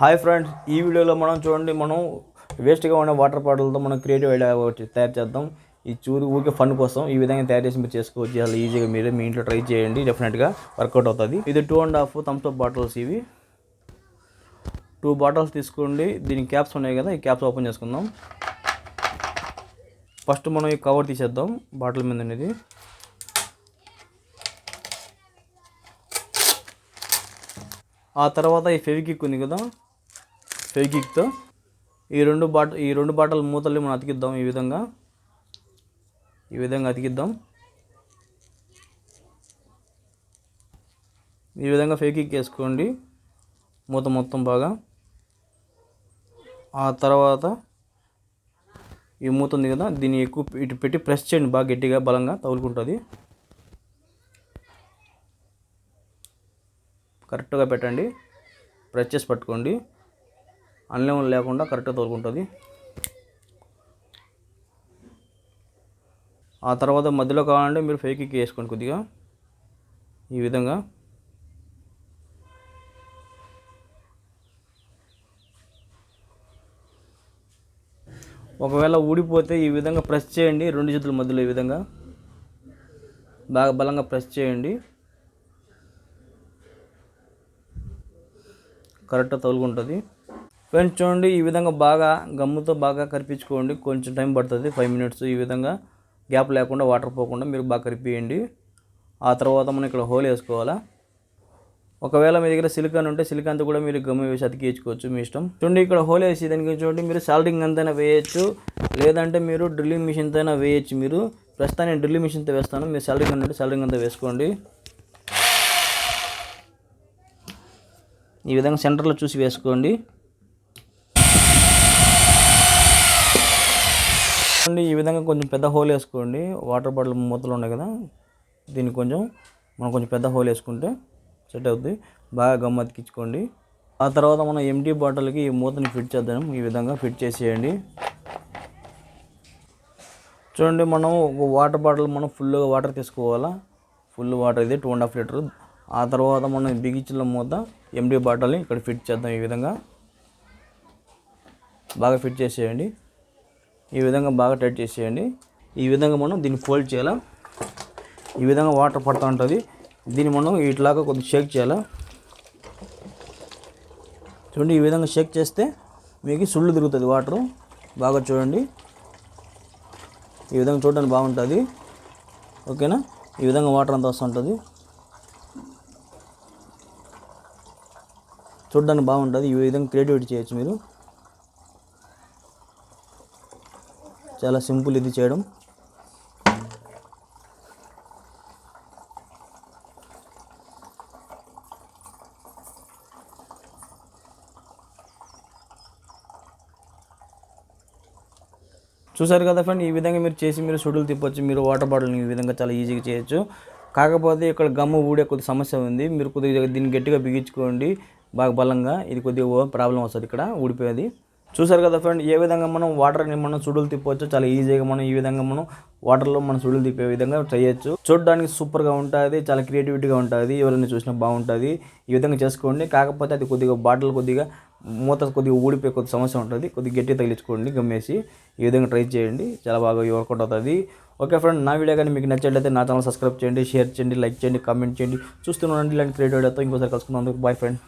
Hi friends, ఈ వీడియోలో మనం చూడండి, మనం వేస్ట్గా ఉన్న వాటర్ బాటిల్తో మనం క్రియేటివ్ ఐడియా ఒకటి తయారు చేద్దాం. ఈ ఊరికే ఫన్ కోసం ఈ విధంగా తయారు చేసి మీరు చేసుకోవచ్చు. చాలా ఈజీగా మీరే మీ ఇంట్లో ట్రై చేయండి, డెఫినెట్గా వర్కౌట్ అవుతుంది. ఇది 2.5 థమ్స్ అప్ బాటిల్స్. ఇవి 2 బాటిల్స్ తీసుకోండి. దీనికి క్యాప్స్ ఉన్నాయి కదా, ఈ క్యాప్స్ ఓపెన్ చేసుకుందాం. ఫస్ట్ మనం ఈ కవర్ తీసేద్దాం బాటిల్ మీద అనేది. ఆ తర్వాత ఈ ఫెవిక్విక్ ఉంది కదా, ఫెవిక్విక్తో ఈ రెండు బాటిల్ మూతల్ని మనం అతికిద్దాం. ఈ విధంగా అతికిద్దాం. ఈ విధంగా ఫెవిక్విక్ వేసుకోండి మూత మొత్తం బాగా. ఆ తర్వాత ఈ మూత ఉంది కదా, దీన్ని ఎక్కువ ఇటు పెట్టి ప్రెస్ చేయండి, బాగా గట్టిగా బలంగా తగులుకుంటుంది. కరెక్ట్గా పెట్టండి, ప్రెస్ చేసి పట్టుకోండి, అన్లెవెల్ లేకుండా కరెక్ట్గా తోలుకుంటుంది. ఆ తర్వాత మధ్యలో కావాలంటే మీరు ఫెవిక్విక్ వేసుకోండి కొద్దిగా. ఈ విధంగా ఒకవేళ ఊడిపోతే ఈ విధంగా ప్రెస్ చేయండి, 2 చేతుల మధ్యలో ఈ విధంగా బాగా బలంగా ప్రెస్ చేయండి, కరెక్ట్గా తగులుకుంటుంది. ఫ్రెండ్స్ చూడండి, ఈ విధంగా బాగా గమ్ముతో బాగా కరిపించుకోండి. కొంచెం టైం పడుతుంది, 5 మినిట్స్. ఈ విధంగా గ్యాప్ లేకుండా వాటర్ పోకుండా మీరు బాగా కరిపియండి. ఆ తర్వాత మనం ఇక్కడ హోల్ వేసుకోవాలా. ఒకవేళ మీ దగ్గర సిలికాన్ ఉంటే సిలికాన్తో కూడా మీరు గమ్ము వేసి అతికించుకోవచ్చు, మీ ఇష్టం. చూడండి, ఇక్కడ హోల్ వేసి దానికి చూడండి, మీరు సాల్డింగ్ అంతైనా వేయచ్చు, లేదంటే మీరు డ్రిల్లింగ్ మిషన్తో అయినా వేయచ్చు. మీరు ప్రస్తుతాన్ని నేను డ్రిల్లింగ్ మిషన్తో వేస్తాను, మీరు సాల్డింగ్ అంటే సాల్డింగ్ అంతా వేసుకోండి. ఈ విధంగా సెంటర్లో చూసి వేసుకోండి. ఈ విధంగా కొంచెం పెద్ద హోల్ వేసుకోండి. వాటర్ బాటిల్ మూతలు ఉన్నాయి కదా, దీనికి మనం కొంచెం పెద్ద హోల్ వేసుకుంటే సెట్ అవుతుంది. బాగా గమ్ అతికించుకోండి. ఆ తర్వాత మనం ఎంటీ బాటిల్కి ఈ మూతని ఫిట్ చేద్దాం. ఈ విధంగా ఫిట్ చేసేయండి. చూడండి, మనం వాటర్ బాటిల్ మనం ఫుల్గా వాటర్ తీసుకోవాలా. ఫుల్ వాటర్ ఇది 2.5 లీటర్. ఆ తర్వాత మనం బిగించిన మూత ఎంటీ బాటిల్ని ఇక్కడ ఫిట్ చేద్దాం. ఈ విధంగా బాగా ఫిట్ చేసేయండి. ఈ విధంగా బాగా టైట్ చేసేయండి. ఈ విధంగా మనం దీన్ని ఫోల్డ్ చేయాలా. ఈ విధంగా వాటర్ పడుతూ ఉంటుంది. దీన్ని మనం ఇట్లాగా కొద్దిగా షేక్ చేయాలా. చూడండి, ఈ విధంగా షేక్ చేస్తే మీకు సుళ్ళు తిరుగుతుంది వాటరు. బాగా చూడండి, ఈ విధంగా చూడడానికి బాగుంటుంది. ఓకేనా, ఈ విధంగా వాటర్ అంతా వస్తుంటుంది, చూడడానికి బాగుంటుంది. ఈ విధంగా క్రియేటివిటీ చేయొచ్చు మీరు. చాలా సింపుల్ ఇది చేయడం. చూసారు కదా ఫ్రెండ్, ఈ విధంగా మీరు చేసి మీరు సుడులు తిప్పొచ్చు. మీరు వాటర్ బాటిల్ని ఈ విధంగా చాలా ఈజీగా చేయొచ్చు. కాకపోతే ఇక్కడ గమ్ము ఊడే కొద్ది సమస్య ఉంది. మీరు కొద్దిగా దీన్ని గట్టిగా బిగించుకోండి బాగా బలంగా. ఇది కొద్దిగా ప్రాబ్లం వస్తుంది ఇక్కడ ఊడిపోయేది. చూసారు కదా ఫ్రెండ్, ఏ విధంగా మనం వాటర్ని మనం సుడులు తిప్పవచ్చు. చాలా ఈజీగా మనం ఈ విధంగా మనం వాటర్లో మనం సుడులు తిప్పే విధంగా చేయొచ్చు. చూడడానికి సూపర్గా ఉంటుంది, చాలా క్రియేటివిటీగా ఉంటుంది. ఎవరైనా చూసినా బాగుంటుంది. ఈ విధంగా చేసుకోండి. కాకపోతే అది కొద్దిగా బాటిల్ కొద్దిగా మూత కొద్దిగా ఊడిపోయే కొద్ది సమస్య ఉంటుంది. కొద్దిగా గట్టి తగిలించుకోండి గమ్మేసి. ఈ విధంగా ట్రై చేయండి, చాలా బాగా వర్కౌట్ అవుతుంది. ఓకే ఫ్రెండ్, నా వీడియో కానీ మీకు నచ్చినట్లయితే నా ఛానల్ సబ్స్క్రైబ్ చేయండి, షేర్ చేయండి, లైక్ చేయండి, కామెంట్ చేయండి. చూస్తున్నానండి ఇలాంటి క్రియేటివ్ ఐడియాతో ఇంకోసారి కలుసుకుందాం. Boy friend.